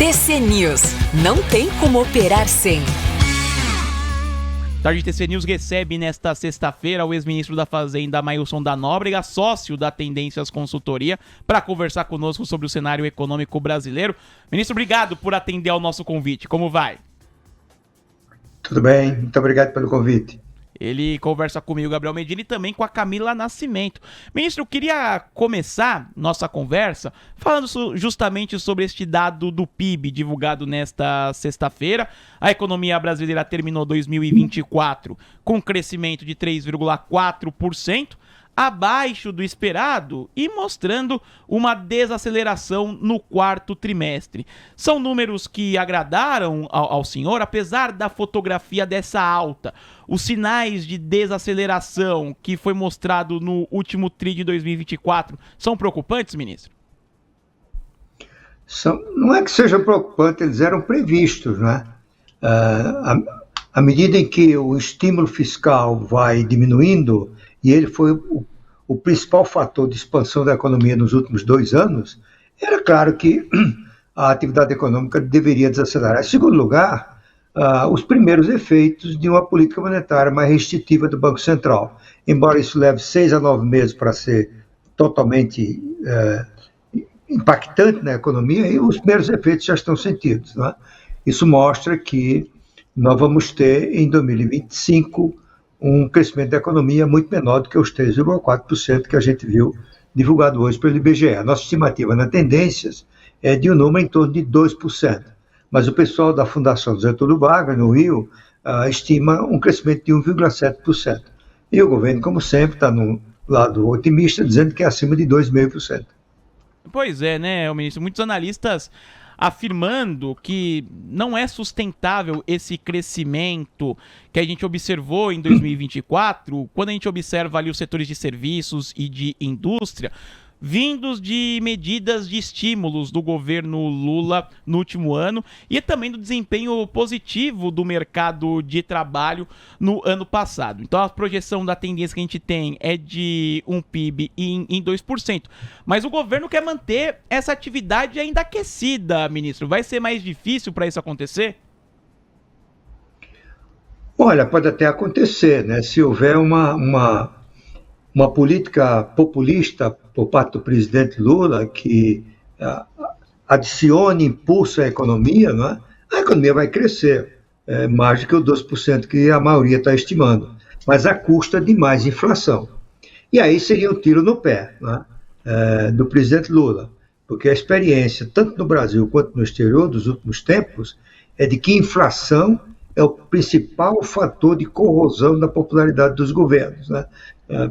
TC News. Não tem como operar sem. Tarde TC News recebe nesta sexta-feira o ex-ministro da Fazenda, Mailson da Nóbrega, sócio da Tendências Consultoria, para conversar conosco sobre o cenário econômico brasileiro. Ministro, obrigado por atender ao nosso convite. Como vai? Tudo bem, muito obrigado pelo convite. Ele conversa comigo, Gabriel Medina, e também com a Camila Nascimento. Ministro, eu queria começar nossa conversa falando justamente sobre este dado do PIB divulgado nesta sexta-feira. A economia brasileira terminou 2024 com crescimento de 3,4%, abaixo do esperado e mostrando uma desaceleração no quarto trimestre. São números que agradaram ao senhor, apesar da fotografia dessa alta. Os sinais de desaceleração que foi mostrado no último TRI de 2024 são preocupantes, ministro? Não é que sejam preocupantes, eles eram previstos, né? À medida em que o estímulo fiscal vai diminuindo, e ele foi o principal fator de expansão da economia nos últimos 2 anos, era claro que a atividade econômica deveria desacelerar. Em segundo lugar, os primeiros efeitos de uma política monetária mais restritiva do Banco Central. Embora isso leve 6 a 9 meses para ser totalmente impactante na economia, e os primeiros efeitos já estão sentidos, né? Isso mostra que nós vamos ter, em 2025, um crescimento da economia muito menor do que os 3,4% que a gente viu divulgado hoje pelo IBGE. A nossa estimativa na Tendências é de um número em torno de 2%. Mas o pessoal da Fundação Getúlio Vargas, no Rio, estima um crescimento de 1,7%. E o governo, como sempre, está no lado otimista, dizendo que é acima de 2,5%. Pois é, né, ministro? Muitos analistas afirmando que não é sustentável esse crescimento que a gente observou em 2024, quando a gente observa ali os setores de serviços e de indústria, vindos de medidas de estímulos do governo Lula no último ano e também do desempenho positivo do mercado de trabalho no ano passado. Então a projeção da tendência que a gente tem é de um PIB em 2%. Mas o governo quer manter essa atividade ainda aquecida, ministro. Vai ser mais difícil para isso acontecer? Olha, pode até acontecer, né? Se houver uma política populista por parte do presidente Lula que adicione impulso à economia, né? A economia vai crescer mais do que o 2% que a maioria está estimando, mas à custa de mais inflação. E aí seria um tiro no pé, né? Do presidente Lula, porque a experiência, tanto no Brasil quanto no exterior dos últimos tempos, é de que inflação é o principal fator de corrosão da popularidade dos governos, né?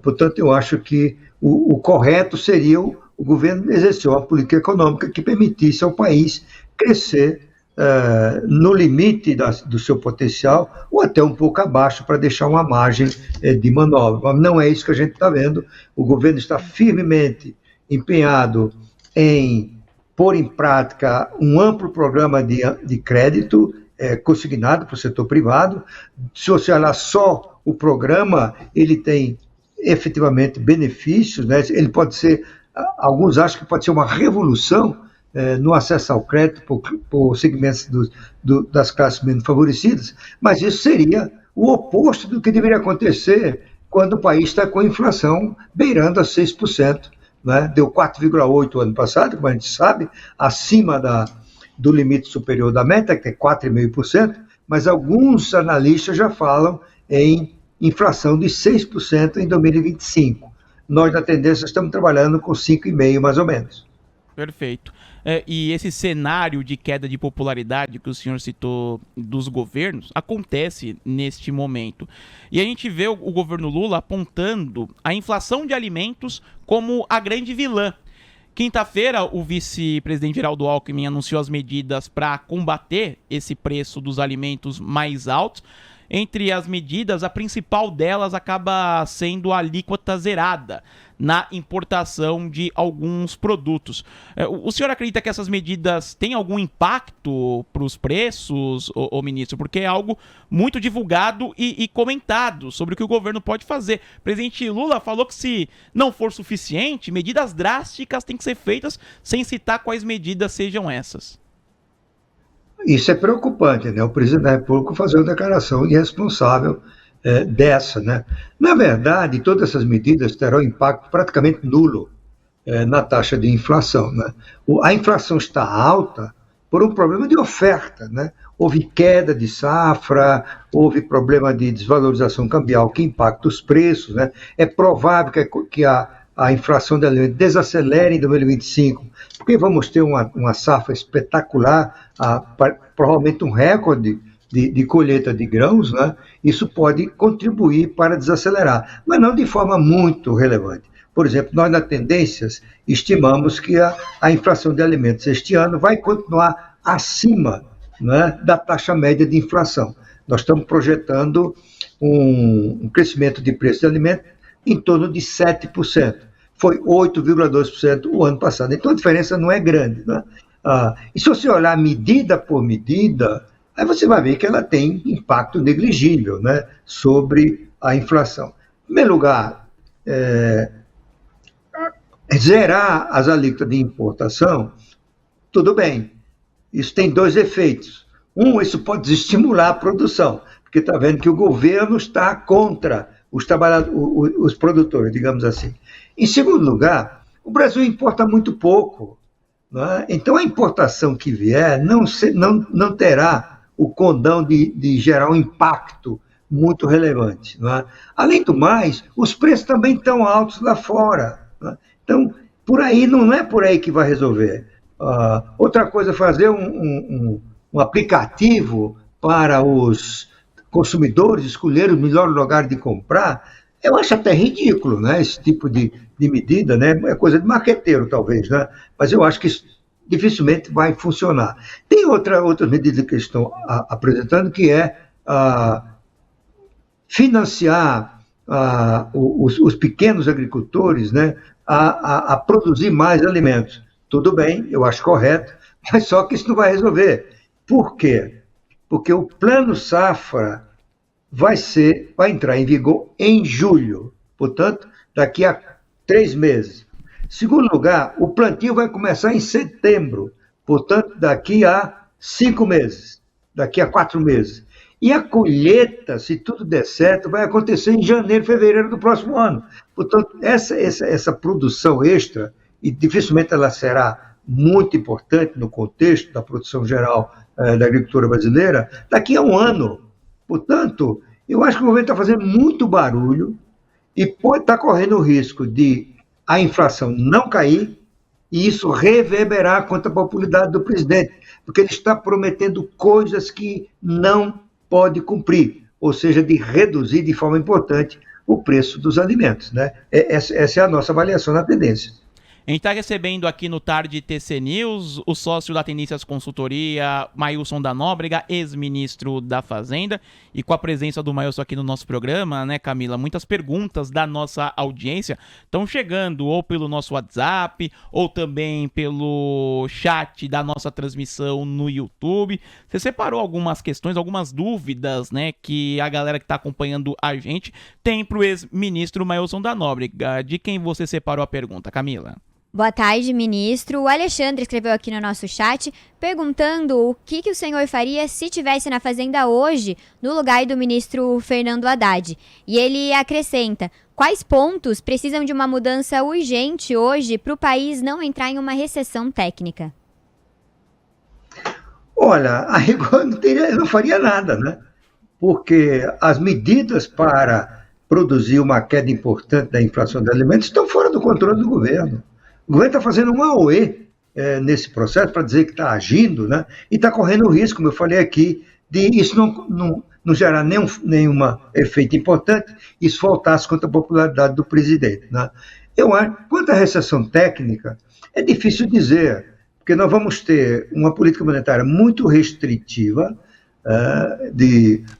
Portanto, eu acho que o correto seria o governo exercer uma política econômica que permitisse ao país crescer no limite do seu potencial ou até um pouco abaixo para deixar uma margem de manobra. Mas não é isso que a gente está vendo. O governo está firmemente empenhado em pôr em prática um amplo programa de crédito consignado para o setor privado. Se você olhar só o programa, ele tem efetivamente benefícios, né? Ele pode ser, alguns acham que pode ser uma revolução no acesso ao crédito por segmentos das classes menos favorecidas, mas isso seria o oposto do que deveria acontecer quando o país está com inflação beirando a 6%, né? Deu 4,8% ano passado, como a gente sabe, acima do limite superior da meta, que é 4,5%, mas alguns analistas já falam em inflação de 6% em 2025. Nós, na Tendência, estamos trabalhando com 5,5% mais ou menos. Perfeito. E esse cenário de queda de popularidade que o senhor citou dos governos acontece neste momento. E a gente vê o governo Lula apontando a inflação de alimentos como a grande vilã. Quinta-feira, o vice-presidente Geraldo Alckmin anunciou as medidas para combater esse preço dos alimentos mais altos. Entre as medidas, a principal delas acaba sendo a alíquota zerada na importação de alguns produtos. O senhor acredita que essas medidas têm algum impacto para os preços, ô ministro? Porque é algo muito divulgado e comentado sobre o que o governo pode fazer. O presidente Lula falou que, se não for suficiente, medidas drásticas têm que ser feitas, sem citar quais medidas sejam essas. Isso é preocupante, né? O presidente da República fazer uma declaração irresponsável dessa, né? Na verdade, todas essas medidas terão impacto praticamente nulo na taxa de inflação, né? A inflação está alta por um problema de oferta, né? Houve queda de safra, houve problema de desvalorização cambial que impacta os preços, né? É provável que a inflação de alimentos desacelere em 2025, porque vamos ter uma safra espetacular, provavelmente um recorde de colheita de grãos, né? Isso pode contribuir para desacelerar, mas não de forma muito relevante. Por exemplo, nós na Tendências estimamos que a inflação de alimentos este ano vai continuar acima, né, da taxa média de inflação. Nós estamos projetando um crescimento de preço de alimentos em torno de 7%. Foi 8,2% o ano passado. Então a diferença não é grande, né? E se você olhar medida por medida, aí você vai ver que ela tem impacto negligível, né, sobre a inflação. Em primeiro lugar, zerar as alíquotas de importação, tudo bem. Isso tem dois efeitos. Isso pode desestimular a produção, porque está vendo que o governo está contra os produtores, digamos assim. Em segundo lugar, o Brasil importa muito pouco, né? Então a importação que vier não terá o condão de gerar um impacto muito relevante, né? Além do mais, os preços também estão altos lá fora, né? Então, por aí, não é por aí que vai resolver. Outra coisa, fazer um aplicativo para os consumidores escolherem o melhor lugar de comprar, eu acho até ridículo, né? Esse tipo de medida, né? É coisa de marqueteiro, talvez, né? Mas eu acho que isso dificilmente vai funcionar. Tem outra medida que eles estão apresentando, que é financiar os pequenos agricultores, né, a produzir mais alimentos. Tudo bem, eu acho correto, mas só que isso não vai resolver. Por quê? Porque o Plano Safra vai entrar em vigor em julho, portanto, daqui a 3 meses. Segundo lugar, o plantio vai começar em setembro, portanto, daqui a 5 meses, daqui a 4 meses. E a colheita, se tudo der certo, vai acontecer em janeiro, fevereiro do próximo ano. Portanto, essa produção extra, e dificilmente ela será muito importante no contexto da produção geral da agricultura brasileira, daqui a um ano. Portanto, eu acho que o governo está fazendo muito barulho e pode estar correndo o risco de a inflação não cair e isso reverberar contra a popularidade do presidente, porque ele está prometendo coisas que não pode cumprir, ou seja, de reduzir de forma importante o preço dos alimentos, né? Essa é a nossa avaliação na Tendência. A gente está recebendo aqui no Tarde TC News o sócio da Tendências Consultoria, Mailson da Nóbrega, ex-ministro da Fazenda, e com a presença do Mailson aqui no nosso programa, né, Camila, muitas perguntas da nossa audiência estão chegando ou pelo nosso WhatsApp ou também pelo chat da nossa transmissão no YouTube. Você separou algumas questões, algumas dúvidas, né, que a galera que está acompanhando a gente tem para o ex-ministro Mailson da Nóbrega. De quem você separou a pergunta, Camila? Boa tarde, ministro. O Alexandre escreveu aqui no nosso chat perguntando o que o senhor faria se estivesse na Fazenda hoje, no lugar do ministro Fernando Haddad. E ele acrescenta: quais pontos precisam de uma mudança urgente hoje para o país não entrar em uma recessão técnica? Olha, a rigor eu não faria nada, né? Porque as medidas para produzir uma queda importante da inflação de alimentos estão fora do controle do governo. O governo está fazendo um auê nesse processo para dizer que está agindo, né? E está correndo o risco, como eu falei aqui, de isso não gerar nenhum efeito importante, isso voltasse contra a popularidade do presidente, né? Eu acho, quanto à recessão técnica, é difícil dizer, porque nós vamos ter uma política monetária muito restritiva,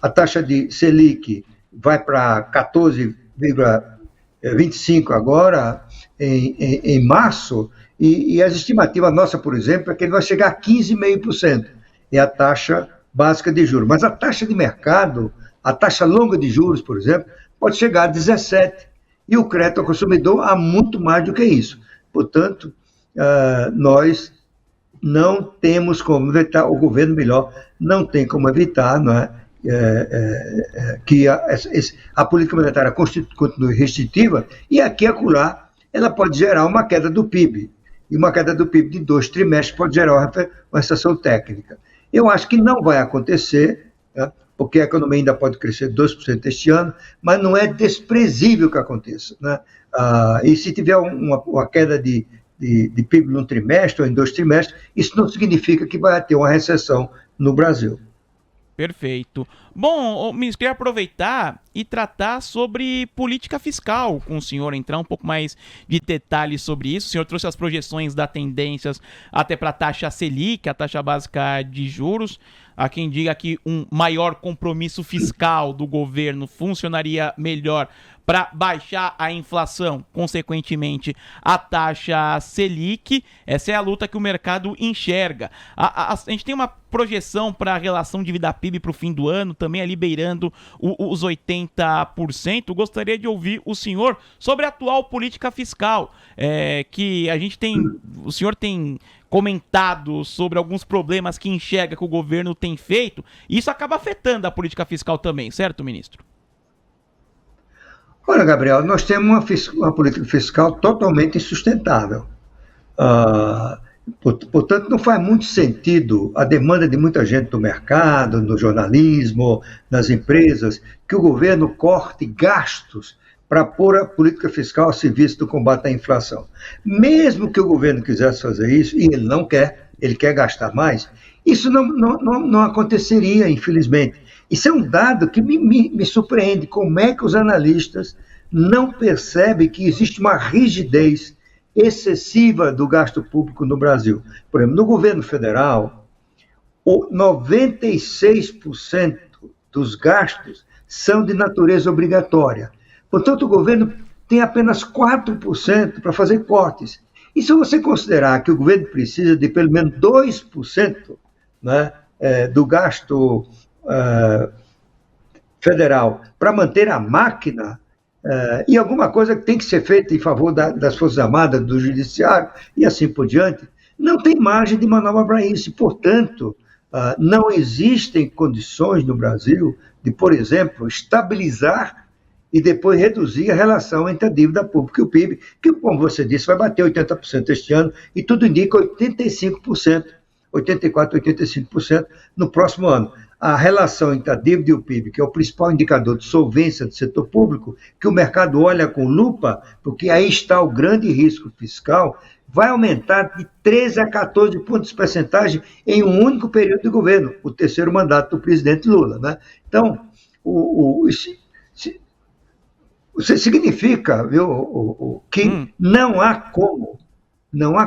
a taxa de Selic vai para 14,25 agora, em março, e as estimativas nossas, por exemplo, é que ele vai chegar a 15,5%, é a taxa básica de juros. Mas a taxa de mercado, a taxa longa de juros, por exemplo, pode chegar a 17%, e o crédito ao consumidor a muito mais do que isso. Portanto, nós não temos como evitar, o governo melhor não tem como evitar, não é? Que a política monetária continue restritiva, e aqui e acolá ela pode gerar uma queda do PIB, e uma queda do PIB de 2 trimestres pode gerar uma recessão técnica. Eu acho que não vai acontecer, né, porque a economia ainda pode crescer 2% este ano, mas não é desprezível que aconteça, né? E se tiver uma queda de PIB num trimestre ou em 2 trimestres, isso não significa que vai ter uma recessão no Brasil. Perfeito. Bom, ministro, queria aproveitar e tratar sobre política fiscal com o senhor, entrar um pouco mais de detalhes sobre isso. O senhor trouxe as projeções das tendências até para a taxa Selic, a taxa básica de juros. Há quem diga que um maior compromisso fiscal do governo funcionaria melhor para baixar a inflação, consequentemente a taxa Selic. Essa é a luta que o mercado enxerga. A gente tem uma projeção para a relação dívida-PIB para o fim do ano, também ali beirando os 80%. Gostaria de ouvir o senhor sobre a atual política fiscal, que a gente tem, o senhor tem comentado sobre alguns problemas que enxerga que o governo tem feito, e isso acaba afetando a política fiscal também, certo, ministro? Olha, Gabriel, nós temos uma política fiscal totalmente insustentável. Portanto, não faz muito sentido a demanda de muita gente do mercado, no jornalismo, nas empresas, que o governo corte gastos para pôr a política fiscal a serviço do combate à inflação. Mesmo que o governo quisesse fazer isso, e ele não quer, ele quer gastar mais, isso não aconteceria, infelizmente. Isso é um dado que me surpreende, como é que os analistas não percebem que existe uma rigidez excessiva do gasto público no Brasil. Por exemplo, no governo federal, 96% dos gastos são de natureza obrigatória. Portanto, o governo tem apenas 4% para fazer cortes. E se você considerar que o governo precisa de pelo menos 2%, né, do gasto federal para manter a máquina, e alguma coisa que tem que ser feita em favor das Forças Armadas, do Judiciário e assim por diante, não tem margem de manobra para isso. Portanto, não existem condições no Brasil de, por exemplo, estabilizar e depois reduzir a relação entre a dívida pública e o PIB, que, como você disse, vai bater 80% este ano, e tudo indica 85%, 84%, 85% no próximo ano. A relação entre a dívida e o PIB, que é o principal indicador de solvência do setor público, que o mercado olha com lupa, porque aí está o grande risco fiscal, vai aumentar de 13 a 14 pontos de percentagem em um único período de governo, o terceiro mandato do presidente Lula, né? Então, isso significa, viu, que não há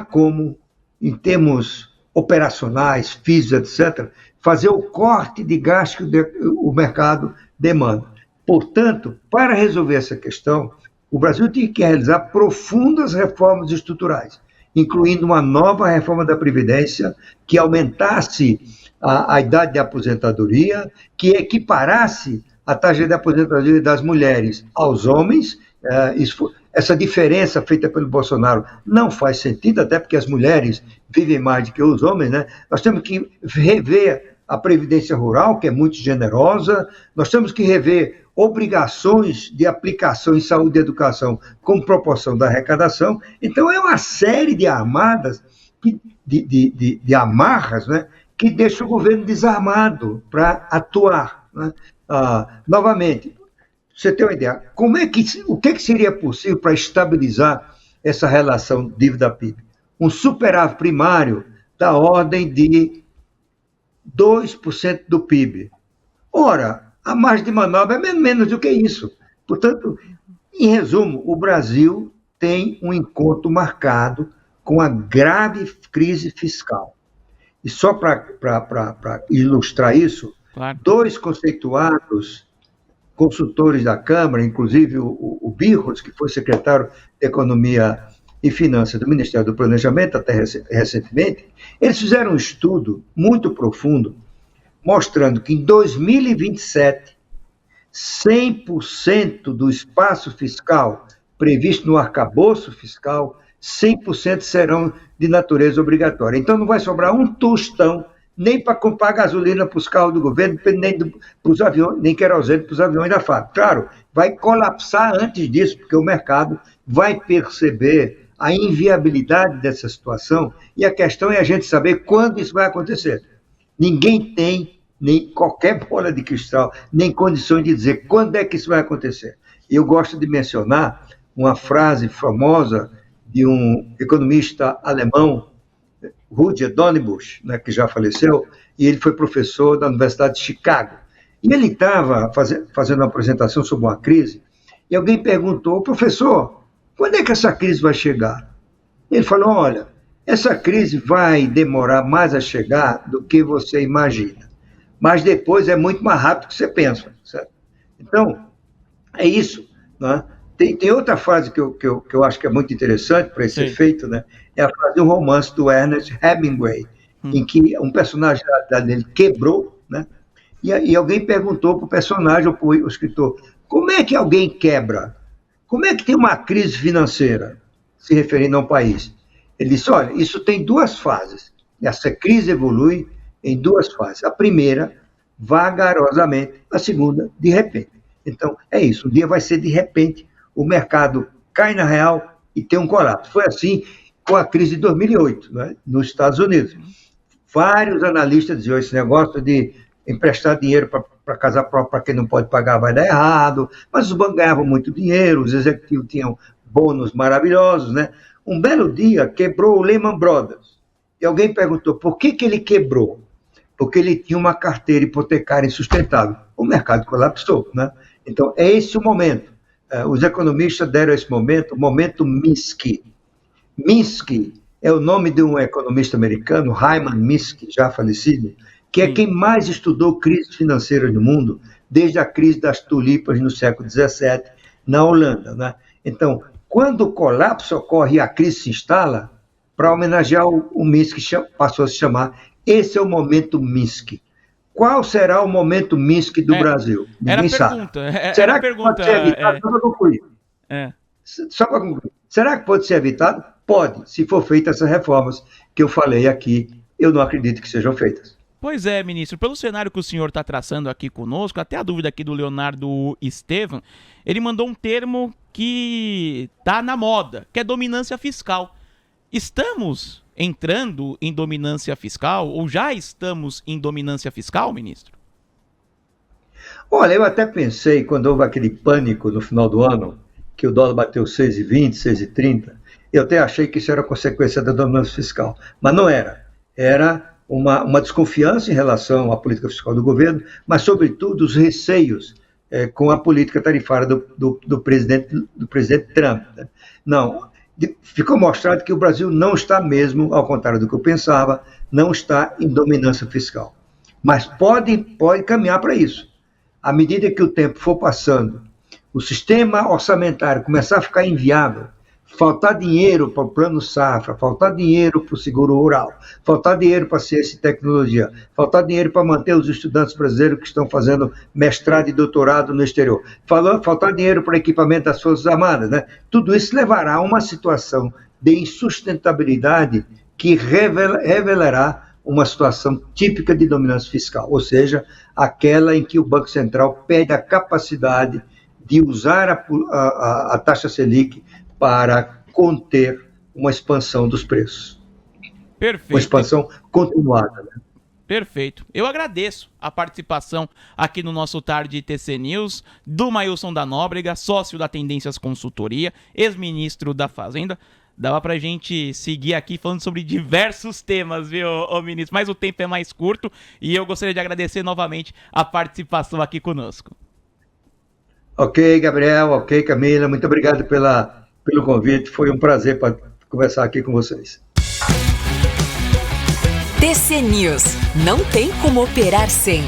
como, em termos operacionais, físicos, etc., fazer o corte de gasto que o mercado demanda. Portanto, para resolver essa questão, o Brasil tem que realizar profundas reformas estruturais, incluindo uma nova reforma da Previdência que aumentasse a idade de aposentadoria, que equiparasse a taxa de aposentadoria das mulheres aos homens. Essa diferença feita pelo Bolsonaro não faz sentido, até porque as mulheres vivem mais do que os homens, né? Nós temos que rever a Previdência Rural, que é muito generosa, nós temos que rever obrigações de aplicação em saúde e educação como proporção da arrecadação. Então, é uma série de amarras, né, que deixa o governo desarmado para atuar, né? Novamente, você tem uma ideia, o que seria possível para estabilizar essa relação dívida-PIB? Um superávit primário da ordem de 2% do PIB. Ora, a margem de manobra é menos do que isso. Portanto, em resumo, o Brasil tem um encontro marcado com a grave crise fiscal. E só para ilustrar isso, claro, 2 conceituados consultores da Câmara, inclusive o Birros, que foi secretário de Economia e Finanças do Ministério do Planejamento, até recentemente, eles fizeram um estudo muito profundo, mostrando que em 2027, 100% do espaço fiscal previsto no arcabouço fiscal 100% serão de natureza obrigatória. Então não vai sobrar um tostão nem para comprar gasolina para os carros do governo, nem para os aviões, nem querosene para os aviões da FAB. Claro, vai colapsar antes disso, porque o mercado vai perceber a inviabilidade dessa situação, e a questão é a gente saber quando isso vai acontecer. Ninguém tem nem qualquer bola de cristal, nem condições de dizer quando é que isso vai acontecer. Eu gosto de mencionar uma frase famosa de um economista alemão, Rudolf Donnebusch, né, que já faleceu, e ele foi professor da Universidade de Chicago. E ele estava fazendo uma apresentação sobre uma crise, e alguém perguntou: professor, quando é que essa crise vai chegar? Ele falou: olha, essa crise vai demorar mais a chegar do que você imagina, mas depois é muito mais rápido do que você pensa, certo? Então, é isso, né? Tem outra frase que eu acho que é muito interessante para esse efeito, né? É a frase de um romance do Ernest Hemingway, em que um personagem dele quebrou, né? E alguém perguntou para o personagem, ou para o escritor: como é que alguém quebra? Como é que tem uma crise financeira, se referindo a um país? Ele disse: olha, isso tem duas fases. Essa crise evolui em duas fases. A primeira, vagarosamente; a segunda, de repente. Então, é isso. Um dia vai ser de repente, o mercado cai na real e tem um colapso. Foi assim com a crise de 2008, né, nos Estados Unidos. Vários analistas diziam: esse negócio de emprestar dinheiro para casa própria para quem não pode pagar vai dar errado, mas os bancos ganhavam muito dinheiro, os executivos tinham bônus maravilhosos, né? Um belo dia quebrou o Lehman Brothers. E alguém perguntou: por que ele quebrou? Porque ele tinha uma carteira hipotecária insustentável. O mercado colapsou, né? Então, é esse o momento. Os economistas deram esse momento, o momento Minsky. Minsky é o nome de um economista americano, Hyman Minsky, já falecido, que é quem mais estudou crises financeiras no mundo, desde a crise das tulipas no século XVII, na Holanda, né? Então, quando o colapso ocorre e a crise se instala, para homenagear o Minsky, passou a se chamar, esse é o momento Minsky. Qual será o momento Minsky do Brasil? Ninguém sabe. Será que pode ser evitado? Só para concluir. Só para concluir. Será que pode ser evitado? Pode, se for feitas essas reformas que eu falei aqui. Eu não acredito que sejam feitas. Pois é, ministro, pelo cenário que o senhor está traçando aqui conosco, até a dúvida aqui do Leonardo Estevam, ele mandou um termo que está na moda, que é dominância fiscal. Estamos entrando em dominância fiscal, ou já estamos em dominância fiscal, ministro? Olha, eu até pensei, quando houve aquele pânico no final do ano, que o dólar bateu 6,20, 6,30, eu até achei que isso era consequência da dominância fiscal, mas não era. Era uma desconfiança em relação à política fiscal do governo, mas, sobretudo, os receios com a política tarifária do presidente Trump, né? Não, ficou mostrado que o Brasil não está mesmo, ao contrário do que eu pensava, não está em dominância fiscal. Mas pode caminhar para isso. À medida que o tempo for passando, o sistema orçamentário começar a ficar inviável, faltar dinheiro para o plano safra, faltar dinheiro para o seguro rural, faltar dinheiro para a ciência e tecnologia, faltar dinheiro para manter os estudantes brasileiros que estão fazendo mestrado e doutorado no exterior, faltar dinheiro para equipamento das Forças Armadas, né? Tudo isso levará a uma situação de insustentabilidade que revelará uma situação típica de dominância fiscal, ou seja, aquela em que o Banco Central perde a capacidade de usar a taxa Selic para conter uma expansão dos preços. Perfeito. Uma expansão continuada, né? Perfeito. Eu agradeço a participação aqui no nosso Tarde TC News do Mailson da Nóbrega, sócio da Tendências Consultoria, ex-ministro da Fazenda. Dava pra gente seguir aqui falando sobre diversos temas, viu, ministro? Mas o tempo é mais curto e eu gostaria de agradecer novamente a participação aqui conosco. Ok, Gabriel, ok, Camila, muito obrigado pelo convite, foi um prazer para conversar aqui com vocês. TC News, não tem como operar sem.